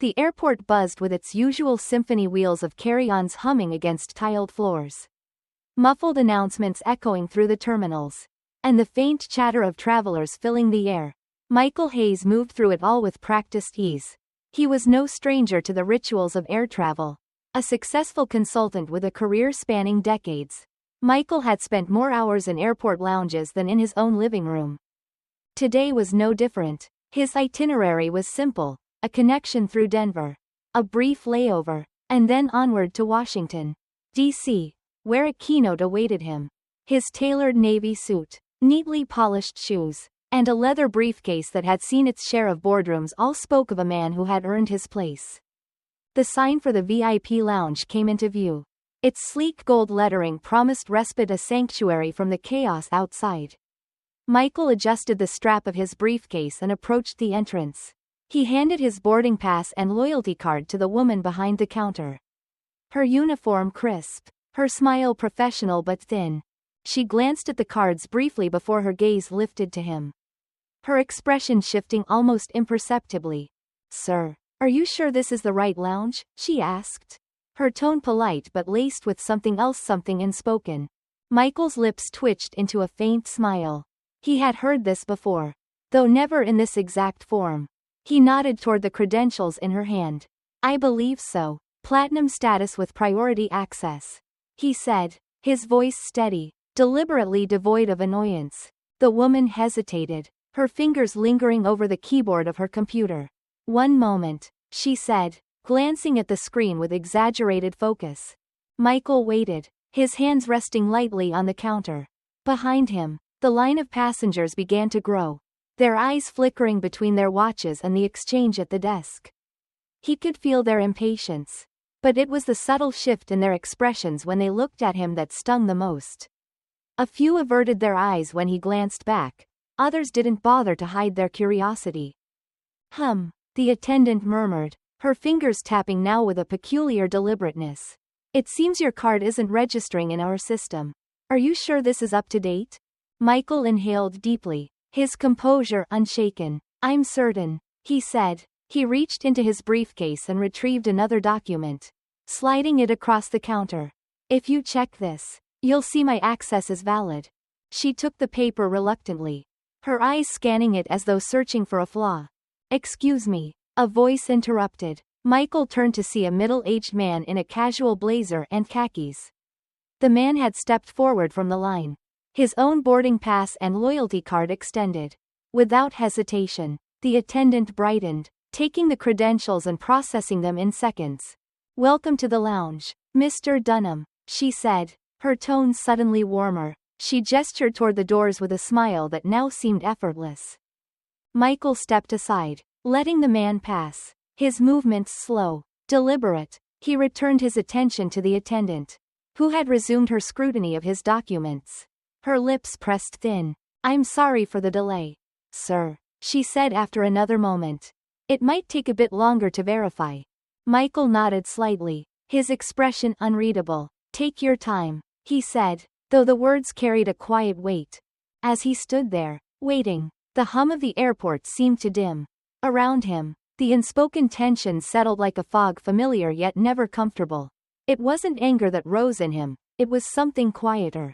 The airport buzzed with its usual symphony, wheels of carry-ons humming against tiled floors, muffled announcements echoing through the terminals, and the faint chatter of travelers filling the air. Michael Hayes moved through it all with practiced ease. He was no stranger to the rituals of air travel. A successful consultant with a career spanning decades, Michael had spent more hours in airport lounges than in his own living room. Today was no different. His itinerary was simple: a connection through Denver, a brief layover, and then onward to Washington, D.C., where a keynote awaited him. His tailored navy suit, neatly polished shoes, and a leather briefcase that had seen its share of boardrooms all spoke of a man who had earned his place. The sign for the VIP lounge came into view. Its sleek gold lettering promised respite, a sanctuary from the chaos outside. Michael adjusted the strap of his briefcase and approached the entrance. He handed his boarding pass and loyalty card to the woman behind the counter. Her uniform crisp, her smile professional but thin. She glanced at the cards briefly before her gaze lifted to him, her expression shifting almost imperceptibly. "Sir, are you sure this is the right lounge?" she asked, her tone polite but laced with something else, something unspoken. Michael's lips twitched into a faint smile. He had heard this before, though never in this exact form. He nodded toward the credentials in her hand. "I believe so. Platinum status with priority access," he said, his voice steady, deliberately devoid of annoyance. The woman hesitated, her fingers lingering over the keyboard of her computer. "One moment," she said, glancing at the screen with exaggerated focus. Michael waited, his hands resting lightly on the counter. Behind him, the line of passengers began to grow, their eyes flickering between their watches and the exchange at the desk. He could feel their impatience, but it was the subtle shift in their expressions when they looked at him that stung the most. A few averted their eyes when he glanced back, others didn't bother to hide their curiosity. The attendant murmured, her fingers tapping now with a peculiar deliberateness. "It seems your card isn't registering in our system. Are you sure this is up to date?" Michael inhaled deeply, his composure unshaken. "I'm certain," he said. He reached into his briefcase and retrieved another document, sliding it across the counter. "If you check this, you'll see my access is valid." She took the paper reluctantly, her eyes scanning it as though searching for a flaw. "Excuse me," a voice interrupted. Michael turned to see a middle-aged man in a casual blazer and khakis. The man had stepped forward from the line, his own boarding pass and loyalty card extended. Without hesitation, the attendant brightened, taking the credentials and processing them in seconds. "Welcome to the lounge, Mr. Dunham," she said, her tone suddenly warmer. She gestured toward the doors with a smile that now seemed effortless. Michael stepped aside, letting the man pass, his movements slow, deliberate. He returned his attention to the attendant, who had resumed her scrutiny of his documents. Her lips pressed thin. "I'm sorry for the delay, sir," she said after another moment. "It might take a bit longer to verify." Michael nodded slightly, his expression unreadable. "Take your time," he said, though the words carried a quiet weight. As he stood there, waiting, the hum of the airport seemed to dim. Around him, the unspoken tension settled like a fog, familiar yet never comfortable. It wasn't anger that rose in him, it was something quieter,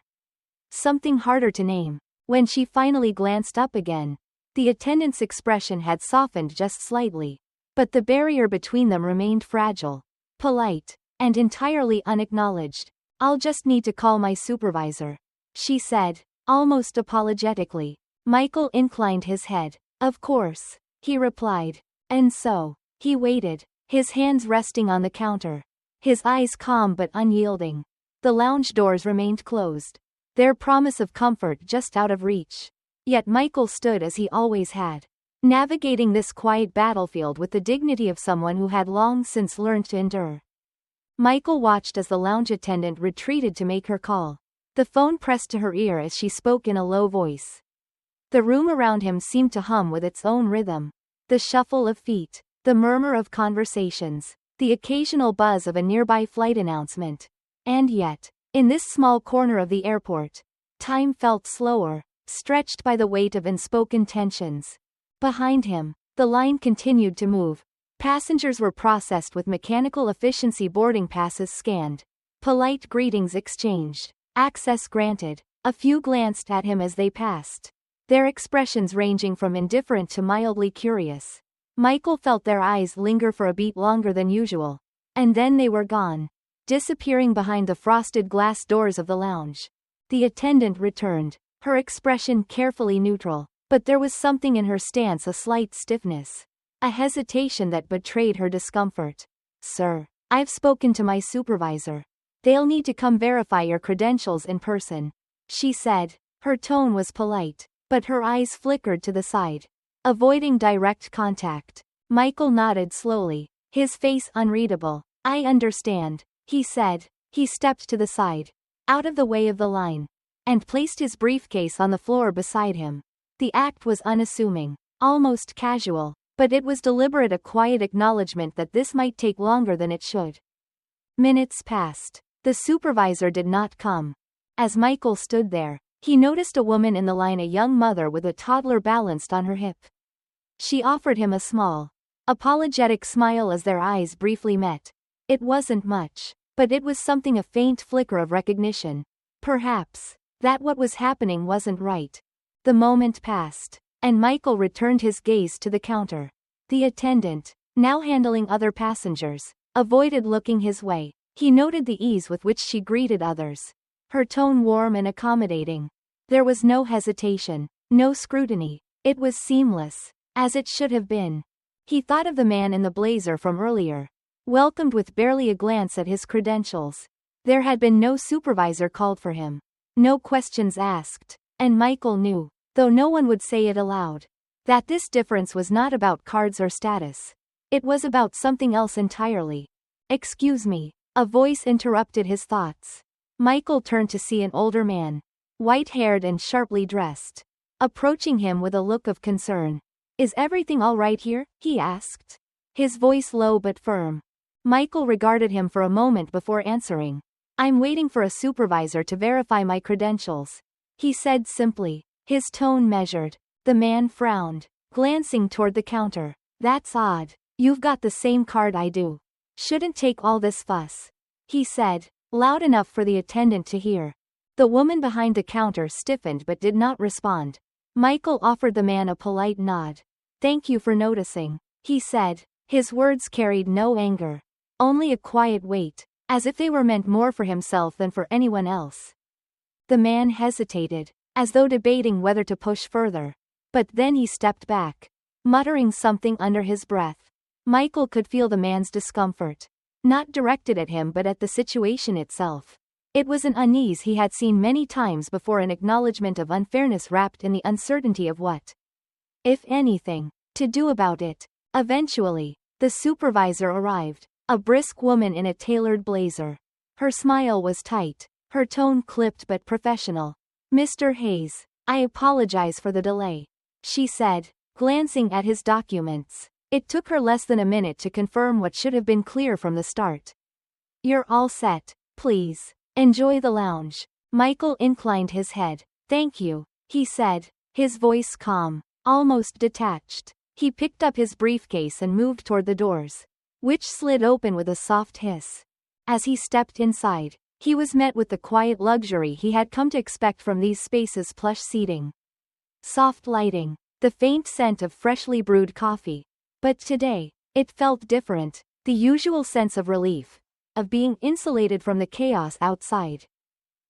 something harder to name. When she finally glanced up again, the attendant's expression had softened just slightly, but the barrier between them remained fragile, polite, and entirely unacknowledged. "I'll just need to call my supervisor," she said, almost apologetically. Michael inclined his head. "Of course," he replied. And so, he waited, his hands resting on the counter, his eyes calm but unyielding. The lounge doors remained closed, their promise of comfort just out of reach. Yet Michael stood as he always had, navigating this quiet battlefield with the dignity of someone who had long since learned to endure. Michael watched as the lounge attendant retreated to make her call. The phone pressed to her ear as she spoke in a low voice. The room around him seemed to hum with its own rhythm. The shuffle of feet, the murmur of conversations, the occasional buzz of a nearby flight announcement. And yet, in this small corner of the airport, time felt slower, stretched by the weight of unspoken tensions. Behind him, the line continued to move, Passengers were processed with mechanical efficiency, boarding passes scanned. Polite greetings exchanged. Access granted. A few glanced at him as they passed, their expressions ranging from indifferent to mildly curious. Michael felt their eyes linger for a beat longer than usual. And then they were gone, disappearing behind the frosted glass doors of the lounge. The attendant returned, her expression carefully neutral, but there was something in her stance, a slight stiffness, a hesitation that betrayed her discomfort. Sir, I've spoken to my supervisor. They'll need to come verify your credentials in person, she said. Her tone was polite, but her eyes flickered to the side, avoiding direct contact. Michael nodded slowly, his face unreadable. I understand, he said. He stepped to the side, out of the way of the line, and placed his briefcase on the floor beside him. The act was unassuming, almost casual, but it was deliberate, a quiet acknowledgement that this might take longer than it should. Minutes passed. The supervisor did not come. As Michael stood there, he noticed a woman in the line, a young mother with a toddler balanced on her hip. She offered him a small, apologetic smile as their eyes briefly met. It wasn't much, but it was something, a faint flicker of recognition. Perhaps that what was happening wasn't right. The moment passed, and Michael returned his gaze to the counter. The attendant, now handling other passengers, avoided looking his way. He noted the ease with which she greeted others, her tone warm and accommodating. There was no hesitation, no scrutiny. It was seamless, as it should have been. He thought of the man in the blazer from earlier, welcomed with barely a glance at his credentials. There had been no supervisor called for him, no questions asked, and Michael knew, though no one would say it aloud, that this difference was not about cards or status. It was about something else entirely. Excuse me. A voice interrupted his thoughts. Michael turned to see an older man, white-haired and sharply dressed, approaching him with a look of concern. Is everything all right here? He asked, his voice low but firm. Michael regarded him for a moment before answering. I'm waiting for a supervisor to verify my credentials, he said simply, his tone measured. The man frowned, glancing toward the counter. That's odd. You've got the same card I do. Shouldn't take all this fuss, he said, loud enough for the attendant to hear. The woman behind the counter stiffened but did not respond. Michael offered the man a polite nod. Thank you for noticing, he said. His words carried no anger, only a quiet weight, as if they were meant more for himself than for anyone else. The man hesitated, as though debating whether to push further. But then he stepped back, muttering something under his breath. Michael could feel the man's discomfort, not directed at him but at the situation itself. It was an unease he had seen many times before, an acknowledgement of unfairness wrapped in the uncertainty of what, if anything, to do about it. Eventually, the supervisor arrived, a brisk woman in a tailored blazer. Her smile was tight, her tone clipped but professional. Mr. Hayes, I apologize for the delay, she said, glancing at his documents. It took her less than a minute to confirm what should have been clear from the start. You're all set, please. Enjoy the lounge. Michael inclined his head. Thank you, he said, his voice calm, almost detached. He picked up his briefcase and moved toward the doors, which slid open with a soft hiss. As he stepped inside, he was met with the quiet luxury he had come to expect from these spaces: plush seating, soft lighting, the faint scent of freshly brewed coffee. But today, it felt different. The usual sense of relief, of being insulated from the chaos outside,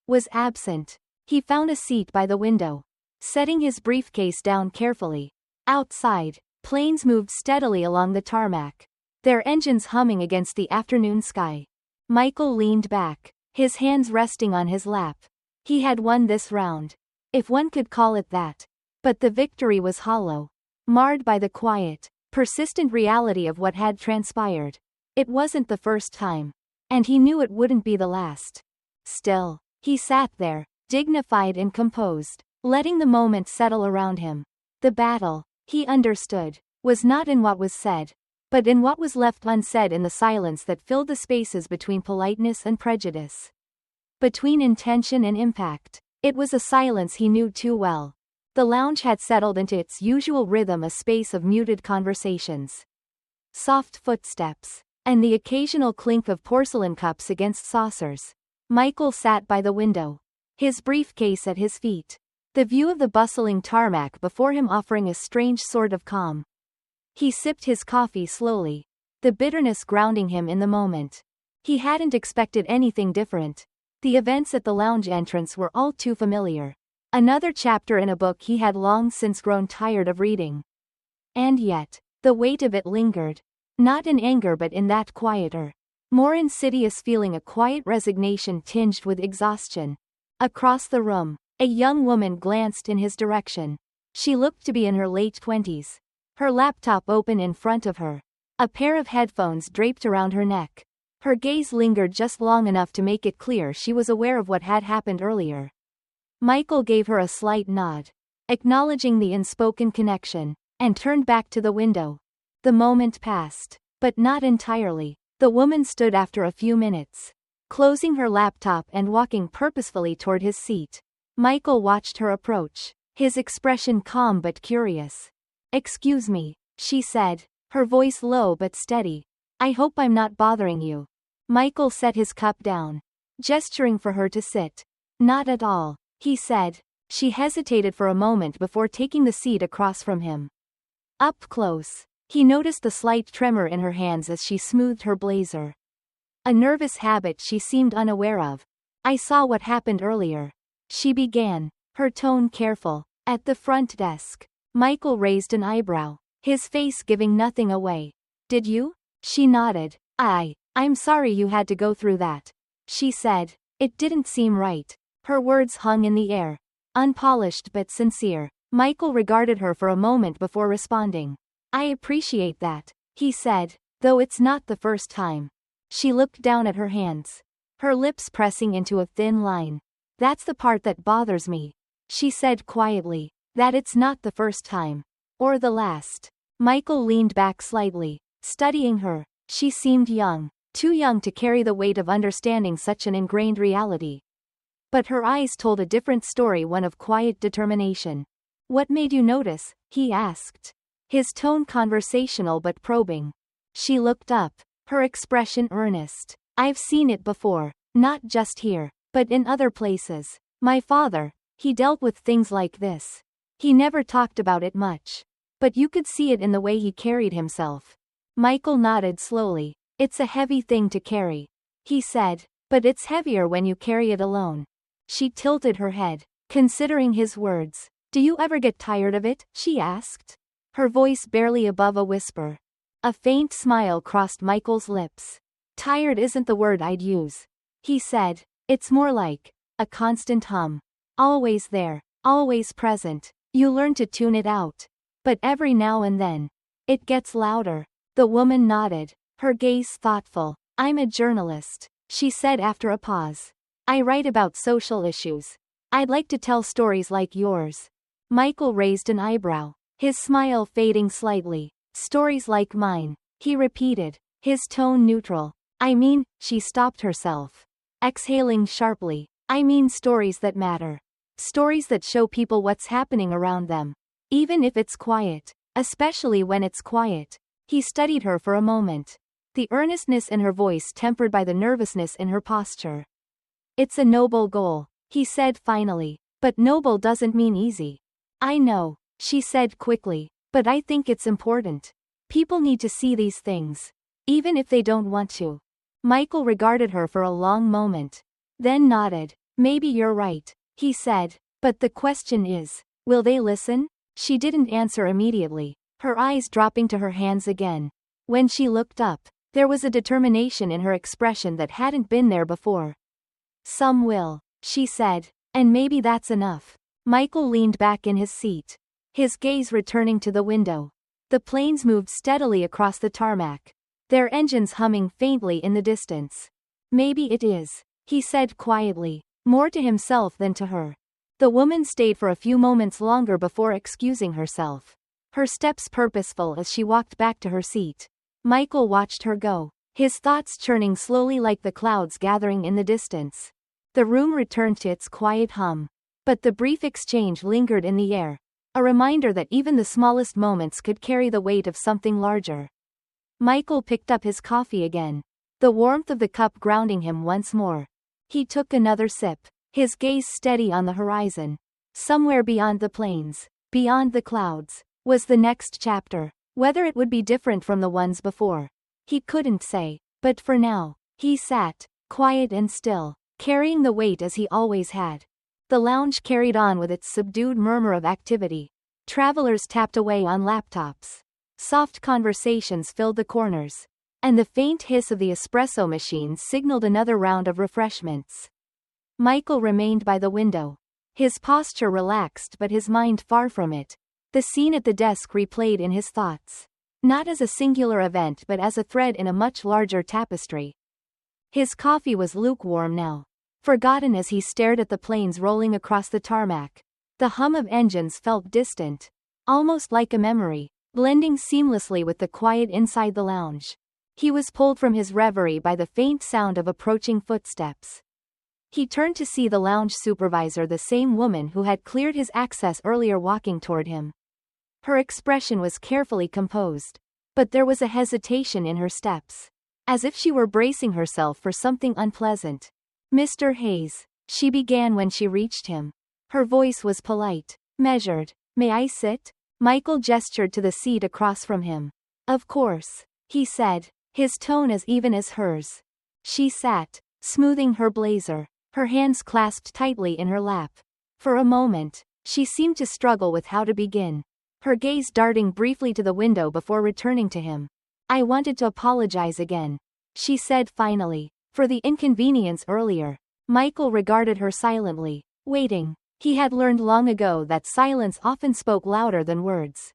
was absent. He found a seat by the window, setting his briefcase down carefully. Outside, planes moved steadily along the tarmac, their engines humming against the afternoon sky. Michael leaned back, his hands resting on his lap. He had won this round, if one could call it that. But the victory was hollow, marred by the quiet, persistent reality of what had transpired. It wasn't the first time, and he knew it wouldn't be the last. Still, he sat there, dignified and composed, letting the moment settle around him. The battle, he understood, was not in what was said, but in what was left unsaid, in the silence that filled the spaces between politeness and prejudice, between intention and impact. It was a silence he knew too well. The lounge had settled into its usual rhythm, a space of muted conversations, soft footsteps, and the occasional clink of porcelain cups against saucers. Michael sat by the window, his briefcase at his feet, the view of the bustling tarmac before him offering a strange sort of calm. He sipped his coffee slowly, the bitterness grounding him in the moment. He hadn't expected anything different. The events at the lounge entrance were all too familiar. Another chapter in a book he had long since grown tired of reading. And yet, the weight of it lingered. Not in anger but in that quieter, more insidious feeling, a quiet resignation tinged with exhaustion. Across the room, a young woman glanced in his direction. She looked to be in her late 20s. Her laptop open in front of her. A pair of headphones draped around her neck. Her gaze lingered just long enough to make it clear she was aware of what had happened earlier. Michael gave her a slight nod, acknowledging the unspoken connection, and turned back to the window. The moment passed, but not entirely. The woman stood after a few minutes, closing her laptop and walking purposefully toward his seat. Michael watched her approach, his expression calm but curious. "Excuse me," she said, her voice low but steady. "I hope I'm not bothering you." Michael set his cup down, gesturing for her to sit. "Not at all," he said. She hesitated for a moment before taking the seat across from him. Up close, he noticed the slight tremor in her hands as she smoothed her blazer. A nervous habit she seemed unaware of. "I saw what happened earlier," she began, her tone careful. At the front desk, Michael raised an eyebrow, his face giving nothing away. "Did you?" She nodded. I'm sorry you had to go through that," she said. It didn't seem right. Her words hung in the air, unpolished but sincere. Michael regarded her for a moment before responding. "I appreciate that," he said, "though it's not the first time." She looked down at her hands, her lips pressing into a thin line. "That's the part that bothers me," she said quietly, "that it's not the first time. Or the last." Michael leaned back slightly, studying her. She seemed young, too young to carry the weight of understanding such an ingrained reality. But her eyes told a different story, one of quiet determination. "What made you notice?" he asked, his tone conversational but probing. She looked up, her expression earnest. "I've seen it before, not just here, but in other places. My father, he dealt with things like this. He never talked about it much, but you could see it in the way he carried himself." Michael nodded slowly. "It's a heavy thing to carry," he said, "but it's heavier when you carry it alone." She tilted her head, considering his words. "Do you ever get tired of it?" she asked, her voice barely above a whisper. A faint smile crossed Michael's lips. "Tired isn't the word I'd use," he said. "It's more like a constant hum. Always there, always present. You learn to tune it out. But every now and then, it gets louder." The woman nodded, her gaze thoughtful. "I'm a journalist," she said after a pause. "I write about social issues. I'd like to tell stories like yours." Michael raised an eyebrow, his smile fading slightly. "Stories like mine," he repeated, his tone neutral. "I mean," she stopped herself, exhaling sharply. "I mean stories that matter. Stories that show people what's happening around them. Even if it's quiet. Especially when it's quiet." He studied her for a moment, the earnestness in her voice tempered by the nervousness in her posture. "It's a noble goal," he said finally, "but noble doesn't mean easy." "I know," she said quickly, "but I think it's important. People need to see these things, even if they don't want to." Michael regarded her for a long moment, then nodded. "Maybe you're right," he said, "but the question is, will they listen?" She didn't answer immediately, her eyes dropping to her hands again. When she looked up, there was a determination in her expression that hadn't been there before. "Some will," she said, "and maybe that's enough." Michael leaned back in his seat, his gaze returning to the window. The planes moved steadily across the tarmac, their engines humming faintly in the distance. "Maybe it is," he said quietly, more to himself than to her. The woman stayed for a few moments longer before excusing herself, her steps purposeful as she walked back to her seat. Michael watched her go, his thoughts churning slowly like the clouds gathering in the distance. The room returned to its quiet hum, but the brief exchange lingered in the air, a reminder that even the smallest moments could carry the weight of something larger. Michael picked up his coffee again, the warmth of the cup grounding him once more. He took another sip, his gaze steady on the horizon. Somewhere beyond the plains, beyond the clouds, was the next chapter. Whether it would be different from the ones before, he couldn't say, but for now, he sat, quiet and still, carrying the weight as he always had. The lounge carried on with its subdued murmur of activity. Travelers tapped away on laptops. Soft conversations filled the corners, and the faint hiss of the espresso machines signaled another round of refreshments. Michael remained by the window, his posture relaxed but his mind far from it. The scene at the desk replayed in his thoughts, not as a singular event but as a thread in a much larger tapestry. His coffee was lukewarm now, forgotten as he stared at the planes rolling across the tarmac. The hum of engines felt distant, almost like a memory, blending seamlessly with the quiet inside the lounge. He was pulled from his reverie by the faint sound of approaching footsteps. He turned to see the lounge supervisor, the same woman who had cleared his access earlier, walking toward him. Her expression was carefully composed, but there was a hesitation in her steps, as if she were bracing herself for something unpleasant. "Mr. Hayes," she began when she reached him. Her voice was polite, measured. "May I sit?" Michael gestured to the seat across from him. "Of course," he said, his tone as even as hers. She sat, smoothing her blazer, her hands clasped tightly in her lap. For a moment, she seemed to struggle with how to begin, her gaze darting briefly to the window before returning to him. "I wanted to apologize again," she said finally, "for the inconvenience earlier." Michael regarded her silently, waiting. He had learned long ago that silence often spoke louder than words.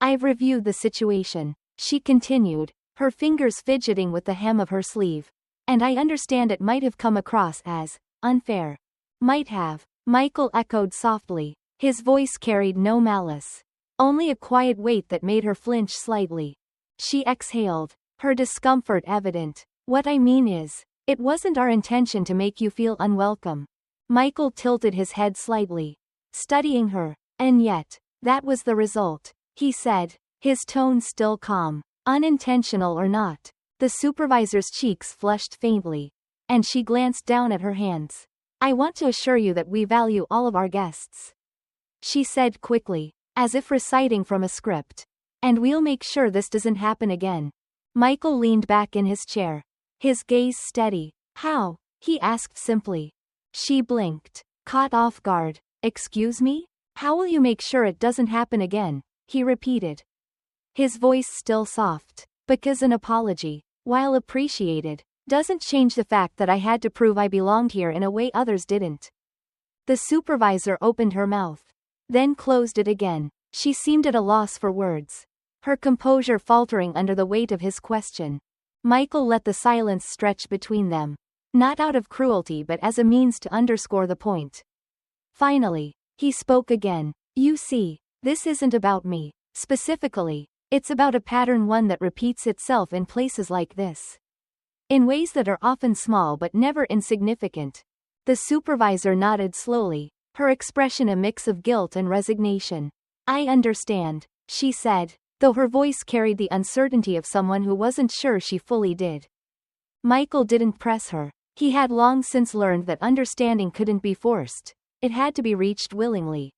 "I've reviewed the situation," she continued, her fingers fidgeting with the hem of her sleeve. "And I understand it might have come across as unfair." "Might have," Michael echoed softly. His voice carried no malice, only a quiet weight that made her flinch slightly. She exhaled, her discomfort evident. "What I mean is, it wasn't our intention to make you feel unwelcome." Michael tilted his head slightly, studying her. "And yet, that was the result," he said, his tone still calm. "Unintentional or not." The supervisor's cheeks flushed faintly, and she glanced down at her hands. "I want to assure you that we value all of our guests," she said quickly, as if reciting from a script. "And we'll make sure this doesn't happen again." Michael leaned back in his chair, his gaze steady. "How?" he asked simply. She blinked, caught off guard. "Excuse me? How will you make sure it doesn't happen again?" he repeated, his voice still soft. "Because an apology, while appreciated, doesn't change the fact that I had to prove I belonged here in a way others didn't." The supervisor opened her mouth, then closed it again. She seemed at a loss for words, her composure faltering under the weight of his question. Michael let the silence stretch between them, not out of cruelty but as a means to underscore the point. Finally, he spoke again. "You see, this isn't about me, specifically. It's about a pattern, one that repeats itself in places like this. In ways that are often small but never insignificant." The supervisor nodded slowly, her expression a mix of guilt and resignation. "I understand," she said, though her voice carried the uncertainty of someone who wasn't sure she fully did. Michael didn't press her. He had long since learned that understanding couldn't be forced. It had to be reached willingly.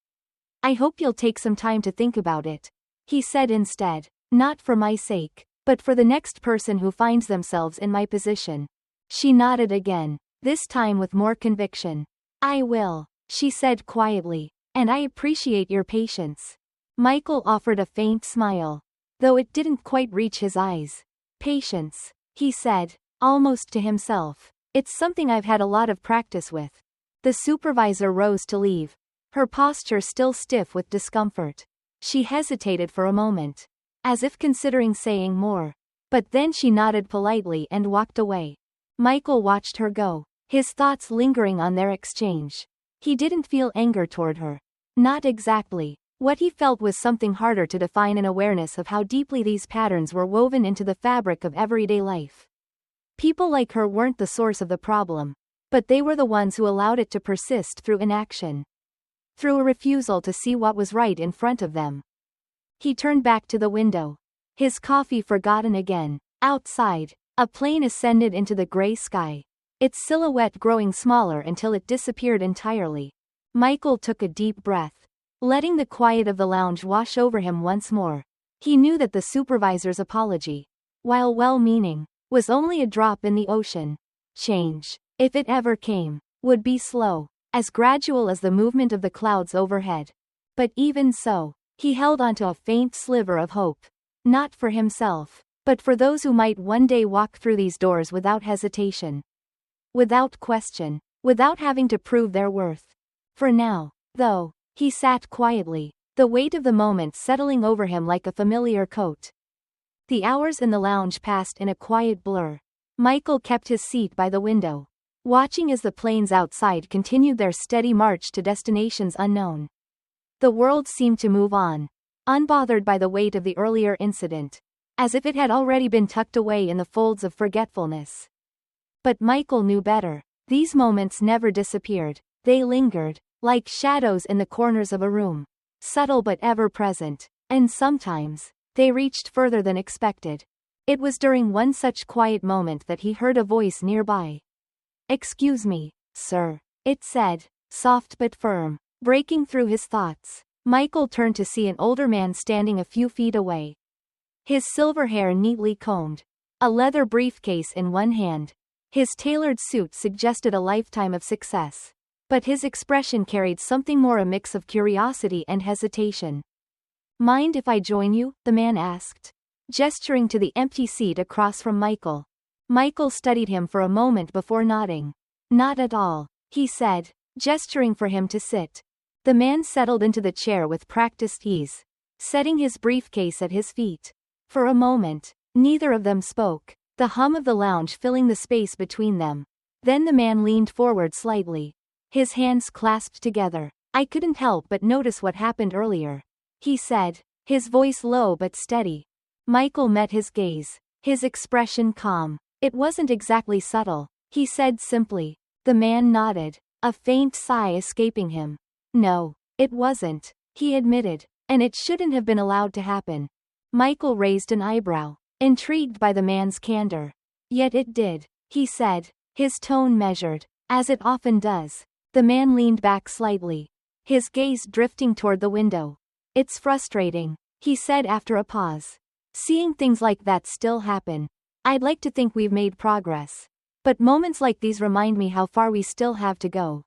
"I hope you'll take some time to think about it," he said instead. "Not for my sake, but for the next person who finds themselves in my position." She nodded again, this time with more conviction. "I will," she said quietly, "and I appreciate your patience." Michael offered a faint smile, though it didn't quite reach his eyes. "Patience," he said, almost to himself. "It's something I've had a lot of practice with." The supervisor rose to leave, her posture still stiff with discomfort. She hesitated for a moment, as if considering saying more, but then she nodded politely and walked away. Michael watched her go, his thoughts lingering on their exchange. He didn't feel anger toward her. Not exactly. What he felt was something harder to define, an awareness of how deeply these patterns were woven into the fabric of everyday life. People like her weren't the source of the problem, but they were the ones who allowed it to persist through inaction, through a refusal to see what was right in front of them. He turned back to the window, His coffee forgotten again. Outside, a plane ascended into the gray sky, its silhouette growing smaller until it disappeared entirely. Michael took a deep breath, letting the quiet of the lounge wash over him once more. He knew that the supervisor's apology, while well-meaning, was only a drop in the ocean. Change, if it ever came, would be slow, as gradual as the movement of the clouds overhead. But even so, he held onto a faint sliver of hope. Not for himself, but for those who might one day walk through these doors without hesitation. Without question, without having to prove their worth. For now, though, he sat quietly, the weight of the moment settling over him like a familiar coat. The hours in the lounge passed in a quiet blur. Michael kept his seat by the window, watching as the planes outside continued their steady march to destinations unknown. The world seemed to move on, unbothered by the weight of the earlier incident, as if it had already been tucked away in the folds of forgetfulness. But Michael knew better. These moments never disappeared. They lingered, like shadows in the corners of a room, subtle but ever present, and sometimes, they reached further than expected. It was during one such quiet moment that he heard a voice nearby. "Excuse me, sir," it said, soft but firm, breaking through his thoughts. Michael turned to see an older man standing a few feet away. His silver hair neatly combed, a leather briefcase in one hand. His tailored suit suggested a lifetime of success. But his expression carried something more, a mix of curiosity and hesitation. "Mind if I join you?" the man asked, gesturing to the empty seat across from Michael. Michael studied him for a moment before nodding. "Not at all," he said, gesturing for him to sit. The man settled into the chair with practiced ease, setting his briefcase at his feet. For a moment, neither of them spoke, the hum of the lounge filling the space between them. Then the man leaned forward slightly, his hands clasped together. "I couldn't help but notice what happened earlier," he said, his voice low but steady. Michael met his gaze, his expression calm. "It wasn't exactly subtle," he said simply. The man nodded, a faint sigh escaping him. "No, it wasn't," he admitted, "and it shouldn't have been allowed to happen." Michael raised an eyebrow, intrigued by the man's candor. "Yet it did," he said, his tone measured, as it often does. The man leaned back slightly, his gaze drifting toward the window. "It's frustrating," he said after a pause. "Seeing things like that still happen. I'd like to think we've made progress. But moments like these remind me how far we still have to go."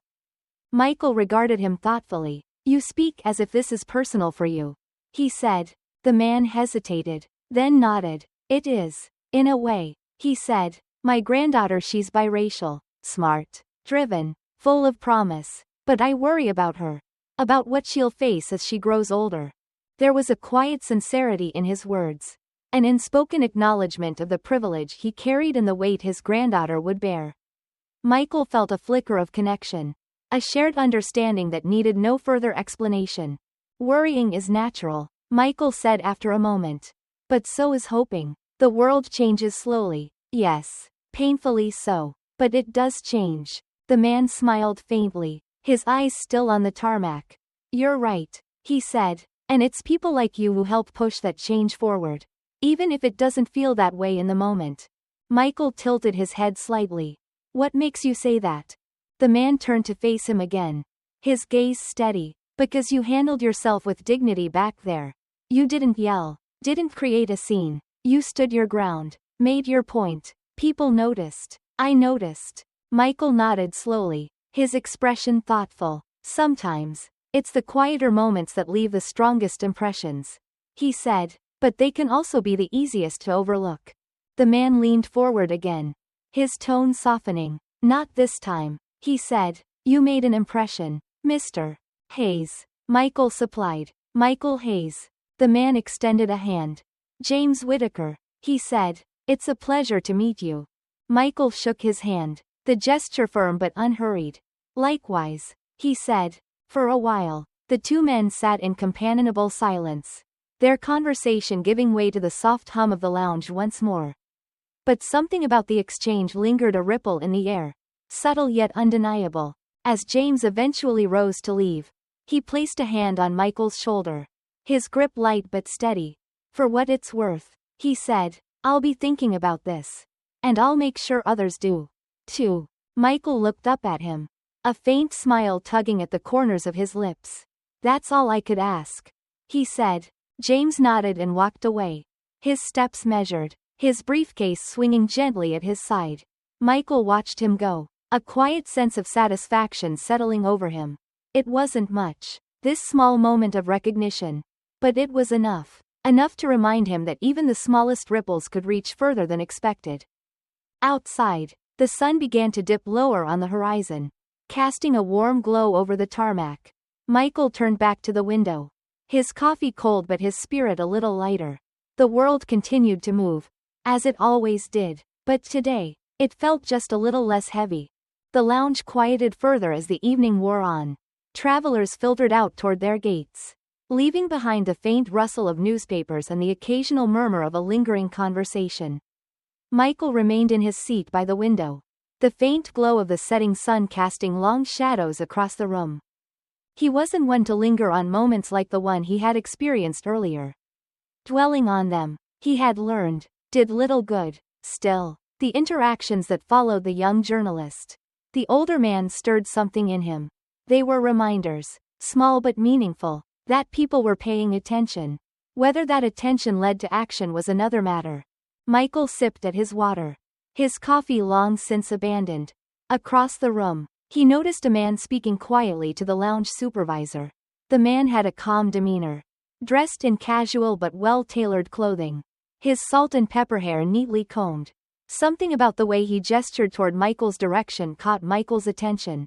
Michael regarded him thoughtfully. "You speak as if this is personal for you," he said. The man hesitated, then nodded. "It is, in a way," he said. "My granddaughter, she's biracial, smart, driven, full of promise. But I worry about her. About what she'll face as she grows older." There was a quiet sincerity in his words, an unspoken acknowledgement of the privilege he carried and the weight his granddaughter would bear. Michael felt a flicker of connection, a shared understanding that needed no further explanation. "Worrying is natural," Michael said after a moment. "But so is hoping. The world changes slowly, yes, painfully so, but it does change." The man smiled faintly, his eyes still on the tarmac. "You're right," he said, "and it's people like you who help push that change forward, even if it doesn't feel that way in the moment." Michael tilted his head slightly. "What makes you say that?" The man turned to face him again, his gaze steady. "Because you handled yourself with dignity back there. You didn't yell, didn't create a scene. You stood your ground, made your point. People noticed. I noticed." Michael nodded slowly, his expression thoughtful. "Sometimes, it's the quieter moments that leave the strongest impressions," he said, "but they can also be the easiest to overlook." The man leaned forward again, his tone softening. "Not this time," he said. "You made an impression, Mr. Hayes." Michael supplied. "Michael Hayes." The man extended a hand. "James Whittaker," he said. "It's a pleasure to meet you." Michael shook his hand, the gesture firm but unhurried. "Likewise," he said. For a while, the two men sat in companionable silence, their conversation giving way to the soft hum of the lounge once more. But something about the exchange lingered, a ripple in the air, subtle yet undeniable. As James eventually rose to leave, he placed a hand on Michael's shoulder, his grip light but steady. "For what it's worth," he said. I'll be thinking about this. And I'll make sure others do. Too. Michael looked up at him. A faint smile tugging at the corners of his lips. That's all I could ask, he said. James nodded and walked away. His steps measured, his briefcase swinging gently at his side. Michael watched him go, a quiet sense of satisfaction settling over him. It wasn't much, this small moment of recognition. But it was enough. Enough to remind him that even the smallest ripples could reach further than expected. Outside, the sun began to dip lower on the horizon, casting a warm glow over the tarmac. Michael turned back to the window. His coffee cold but his spirit a little lighter. The world continued to move, as it always did, but today, it felt just a little less heavy. The lounge quieted further as the evening wore on. Travelers filtered out toward their gates, leaving behind the faint rustle of newspapers and the occasional murmur of a lingering conversation. Michael remained in his seat by the window, the faint glow of the setting sun casting long shadows across the room. He wasn't one to linger on moments like the one he had experienced earlier. Dwelling on them, he had learned, did little good. Still, the interactions that followed the young journalist, the older man stirred something in him. They were reminders, small but meaningful, that people were paying attention. Whether that attention led to action was another matter. Michael sipped at his water, his coffee long since abandoned. Across the room, he noticed a man speaking quietly to the lounge supervisor. The man had a calm demeanor, dressed in casual but well-tailored clothing, his salt and pepper hair neatly combed. Something about the way he gestured toward Michael's direction caught Michael's attention.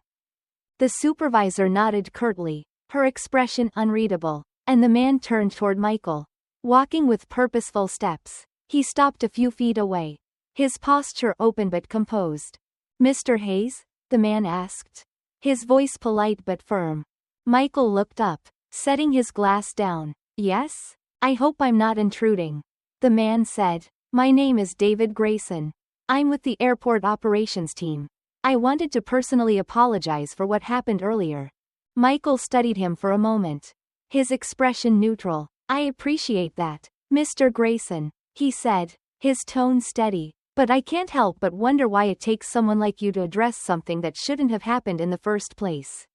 The supervisor nodded curtly, her expression unreadable, and the man turned toward Michael, walking with purposeful steps. He stopped a few feet away, his posture open but composed. Mr. Hayes? The man asked, his voice polite but firm. Michael looked up, setting his glass down. Yes? I hope I'm not intruding. The man said, my name is David Grayson. I'm with the airport operations team. I wanted to personally apologize for what happened earlier. Michael studied him for a moment, his expression neutral. I appreciate that, Mr. Grayson, he said, his tone steady. But I can't help but wonder why it takes someone like you to address something that shouldn't have happened in the first place.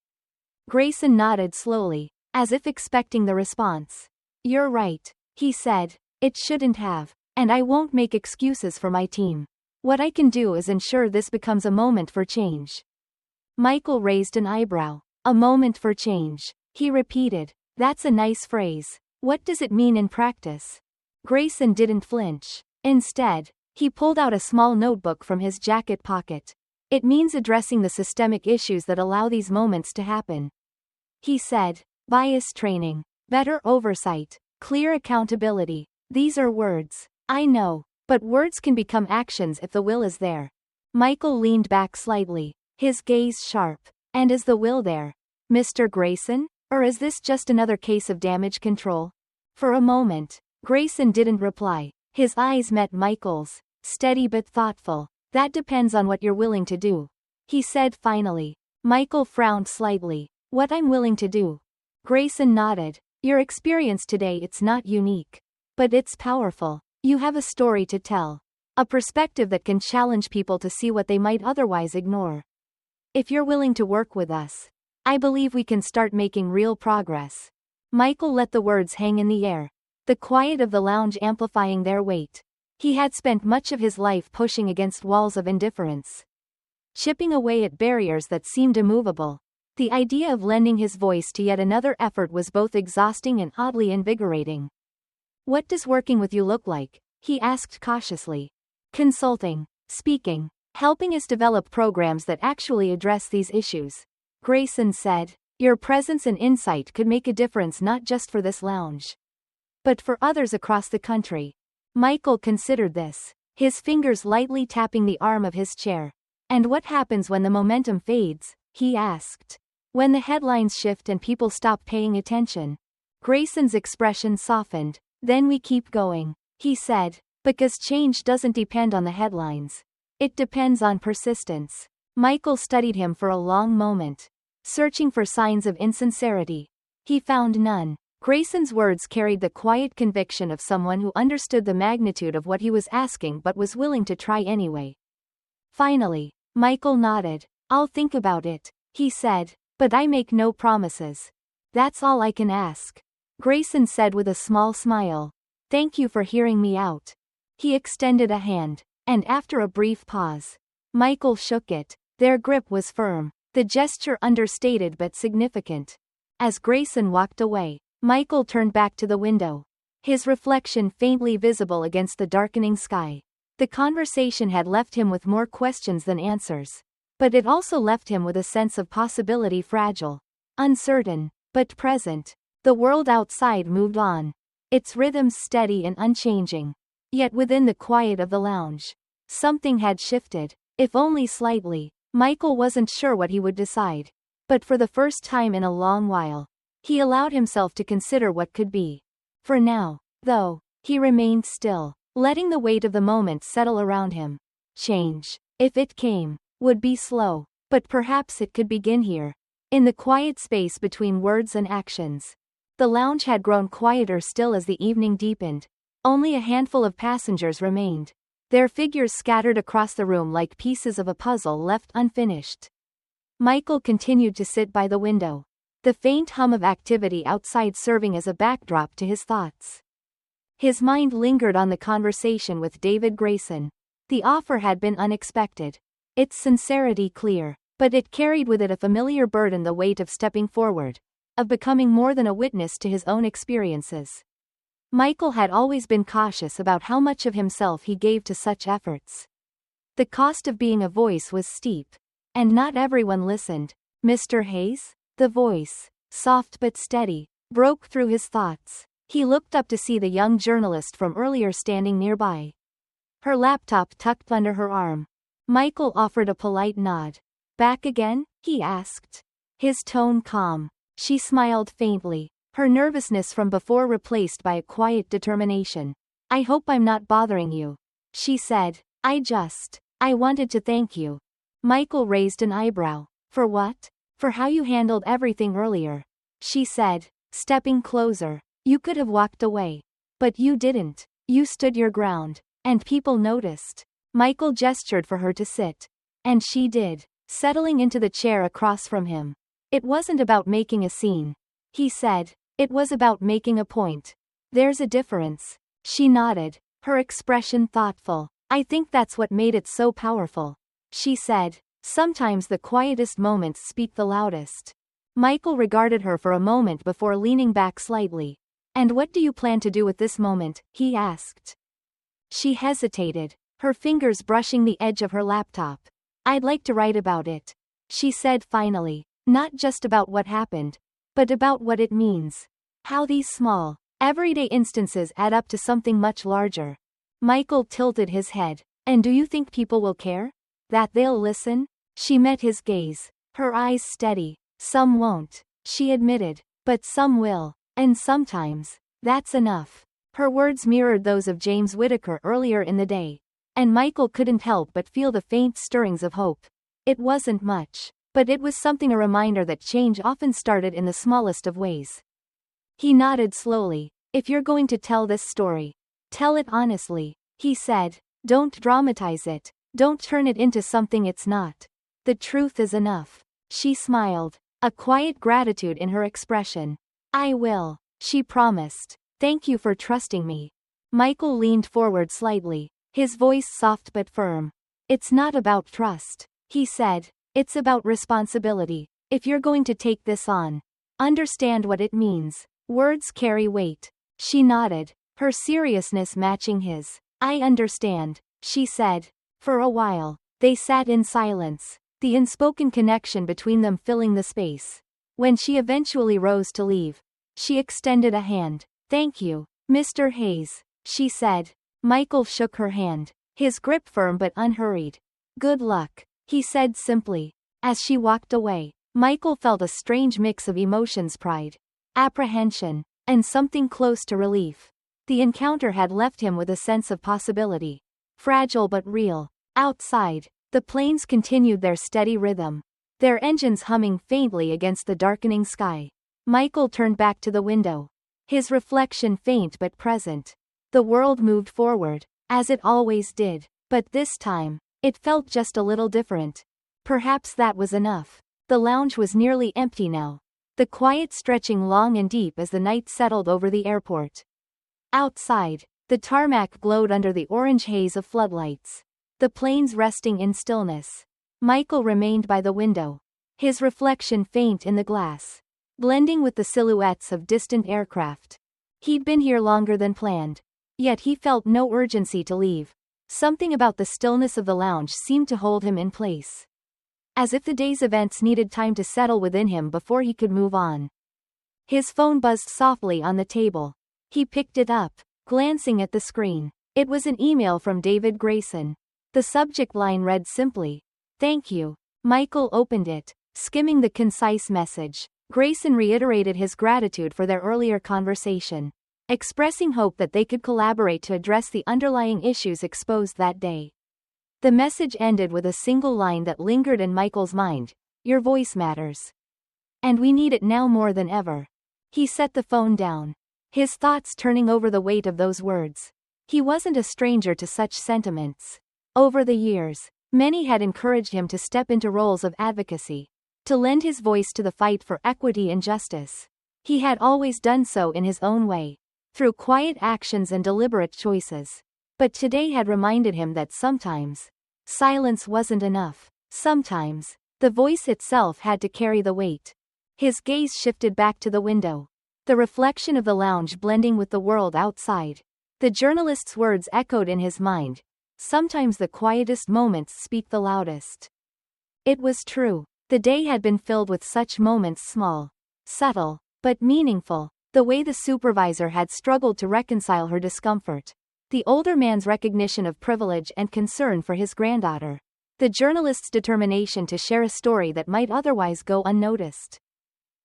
Grayson nodded slowly, as if expecting the response. You're right, he said. It shouldn't have, and I won't make excuses for my team. What I can do is ensure this becomes a moment for change. Michael raised an eyebrow. A moment for change, he repeated. That's a nice phrase. What does it mean in practice? Grayson didn't flinch. Instead, he pulled out a small notebook from his jacket pocket. It means addressing the systemic issues that allow these moments to happen. He said, bias training, better oversight, clear accountability. These are words. I know, but words can become actions if the will is there. Michael leaned back slightly, his gaze sharp. And is the will there, Mr. Grayson? Or is this just another case of damage control? For a moment, Grayson didn't reply. His eyes met Michael's, steady but thoughtful. That depends on what you're willing to do, he said finally. Michael frowned slightly. What I'm willing to do? Grayson nodded. Your experience today, it's not unique. But it's powerful. You have a story to tell. A perspective that can challenge people to see what they might otherwise ignore. If you're willing to work with us, I believe we can start making real progress. Michael let the words hang in the air, the quiet of the lounge amplifying their weight. He had spent much of his life pushing against walls of indifference, chipping away at barriers that seemed immovable. The idea of lending his voice to yet another effort was both exhausting and oddly invigorating. What does working with you look like? He asked cautiously. Consulting, speaking, helping us develop programs that actually address these issues. Grayson said, your presence and insight could make a difference not just for this lounge, but for others across the country. Michael considered this, his fingers lightly tapping the arm of his chair. And what happens when the momentum fades? He asked. When the headlines shift and people stop paying attention. Grayson's expression softened. Then we keep going, he said, because change doesn't depend on the headlines. It depends on persistence. Michael studied him for a long moment, searching for signs of insincerity. He found none. Grayson's words carried the quiet conviction of someone who understood the magnitude of what he was asking but was willing to try anyway. Finally, Michael nodded. "I'll think about it," he said, "but I make no promises." "That's all I can ask," Grayson said with a small smile. "Thank you for hearing me out." He extended a hand, and after a brief pause, Michael shook it. Their grip was firm, the gesture understated but significant. As Grayson walked away, Michael turned back to the window, his reflection faintly visible against the darkening sky. The conversation had left him with more questions than answers, but it also left him with a sense of possibility, fragile, uncertain, but present. The world outside moved on, its rhythms steady and unchanging. Yet within the quiet of the lounge, something had shifted, if only slightly. Michael wasn't sure what he would decide, but for the first time in a long while, he allowed himself to consider what could be. For now, though, he remained still, letting the weight of the moment settle around him. Change, if it came, would be slow, but perhaps it could begin here, in the quiet space between words and actions. The lounge had grown quieter still as the evening deepened. Only a handful of passengers remained, their figures scattered across the room like pieces of a puzzle left unfinished. Michael continued to sit by the window, the faint hum of activity outside serving as a backdrop to his thoughts. His mind lingered on the conversation with David Grayson. The offer had been unexpected, its sincerity clear, but it carried with it a familiar burden, the weight of stepping forward, of becoming more than a witness to his own experiences. Michael had always been cautious about how much of himself he gave to such efforts. The cost of being a voice was steep, and not everyone listened. "Mr. Hayes?" The voice, soft but steady, broke through his thoughts. He looked up to see the young journalist from earlier standing nearby, her laptop tucked under her arm. Michael offered a polite nod. "Back again?" he asked, his tone calm. She smiled faintly, her nervousness from before replaced by a quiet determination. "I hope I'm not bothering you," she said. I wanted to thank you." Michael raised an eyebrow. "For what?" "For how you handled everything earlier," she said, stepping closer. "You could have walked away. But you didn't. You stood your ground. And people noticed." Michael gestured for her to sit. And she did, settling into the chair across from him. "It wasn't about making a scene," he said. "It was about making a point. There's a difference." She nodded, her expression thoughtful. "I think that's what made it so powerful," she said. "Sometimes the quietest moments speak the loudest." Michael regarded her for a moment before leaning back slightly. "And what do you plan to do with this moment?" he asked. She hesitated, her fingers brushing the edge of her laptop. "I'd like to write about it," she said finally. "Not just about what happened, but about what it means. How these small, everyday instances add up to something much larger." Michael tilted his head. "And do you think people will care? That they'll listen?" She met his gaze, her eyes steady. "Some won't," she admitted, "but some will, and sometimes, that's enough." Her words mirrored those of James Whittaker earlier in the day, and Michael couldn't help but feel the faint stirrings of hope. It wasn't much, but it was something, a reminder that change often started in the smallest of ways. He nodded slowly. "If you're going to tell this story, tell it honestly," he said. "Don't dramatize it. Don't turn it into something it's not. The truth is enough." She smiled, a quiet gratitude in her expression. "I will," she promised. "Thank you for trusting me." Michael leaned forward slightly, his voice soft but firm. "It's not about trust," he said. "It's about responsibility. If you're going to take this on, understand what it means. Words carry weight." She nodded, her seriousness matching his. "I understand," she said. For a while, they sat in silence, the unspoken connection between them filling the space. When she eventually rose to leave, she extended a hand. "Thank you, Mr. Hayes," she said. Michael shook her hand, his grip firm but unhurried. "Good luck," he said simply. As she walked away, Michael felt a strange mix of emotions: pride, apprehension, and something close to relief. The encounter had left him with a sense of possibility. Fragile but real. Outside, the planes continued their steady rhythm, their engines humming faintly against the darkening sky. Michael turned back to the window, His reflection faint but present. The world moved forward, as it always did, but this time, it felt just a little different. Perhaps that was enough. The lounge was nearly empty now, the quiet stretching long and deep as the night settled over the airport. Outside, the tarmac glowed under the orange haze of floodlights. The planes resting in stillness. Michael remained by the window, his reflection faint in the glass, blending with the silhouettes of distant aircraft. He'd been here longer than planned, yet he felt no urgency to leave. Something about the stillness of the lounge seemed to hold him in place, as if the day's events needed time to settle within him before he could move on. His phone buzzed softly on the table. He picked it up, glancing at the screen. It was an email from David Grayson. The subject line read simply, "Thank you." Michael opened it, skimming the concise message. Grayson reiterated his gratitude for their earlier conversation, expressing hope that they could collaborate to address the underlying issues exposed that day. The message ended with a single line that lingered in Michael's mind: "Your voice matters. And we need it now more than ever." He set the phone down, his thoughts turning over the weight of those words. He wasn't a stranger to such sentiments. Over the years, many had encouraged him to step into roles of advocacy, to lend his voice to the fight for equity and justice. He had always done so in his own way, through quiet actions and deliberate choices. But today had reminded him that sometimes, silence wasn't enough. Sometimes, the voice itself had to carry the weight. His gaze shifted back to the window, the reflection of the lounge blending with the world outside. The journalist's words echoed in his mind. Sometimes the quietest moments speak the loudest. It was true. The day had been filled with such moments, small, subtle, but meaningful. The way the supervisor had struggled to reconcile her discomfort. The older man's recognition of privilege and concern for his granddaughter. The journalist's determination to share a story that might otherwise go unnoticed.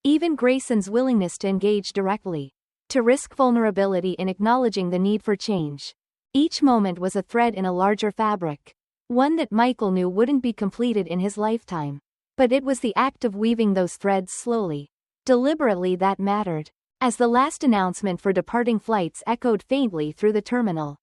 Even Grayson's willingness to engage directly, to risk vulnerability in acknowledging the need for change. Each moment was a thread in a larger fabric, one that Michael knew wouldn't be completed in his lifetime. But it was the act of weaving those threads slowly, deliberately, that mattered. As the last announcement for departing flights echoed faintly through the terminal,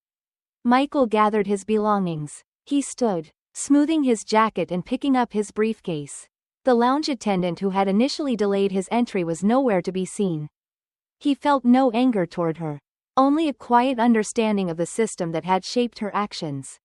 Michael gathered his belongings. He stood, smoothing his jacket and picking up his briefcase. The lounge attendant who had initially delayed his entry was nowhere to be seen. He felt no anger toward her, only a quiet understanding of the system that had shaped her actions.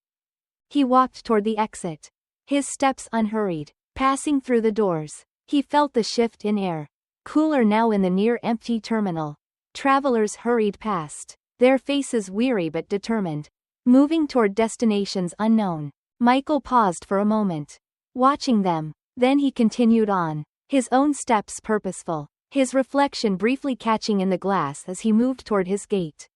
He walked toward the exit, his steps unhurried. Passing through the doors, he felt the shift in air, cooler now in the near-empty terminal. Travelers hurried past, their faces weary but determined, moving toward destinations unknown. Michael paused for a moment, watching them, then he continued on, his own steps purposeful, his reflection briefly catching in the glass as he moved toward his gate.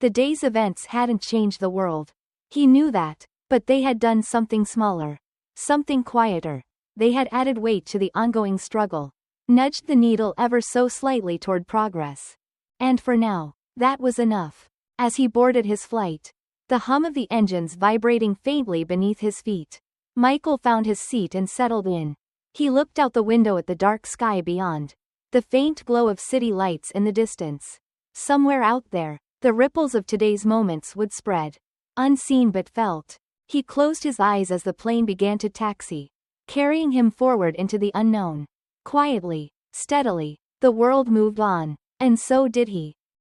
The day's events hadn't changed the world. He knew that, but they had done something smaller, something quieter. They had added weight to the ongoing struggle, nudged the needle ever so slightly toward progress. And for now, that was enough. As he boarded his flight, the hum of the engines vibrating faintly beneath his feet, Michael found his seat and settled in. He looked out the window at the dark sky beyond, the faint glow of city lights in the distance. Somewhere out there, the ripples of today's moments would spread, unseen but felt. He closed his eyes as the plane began to taxi, carrying him forward into the unknown. Quietly, steadily, the world moved on, and so did he.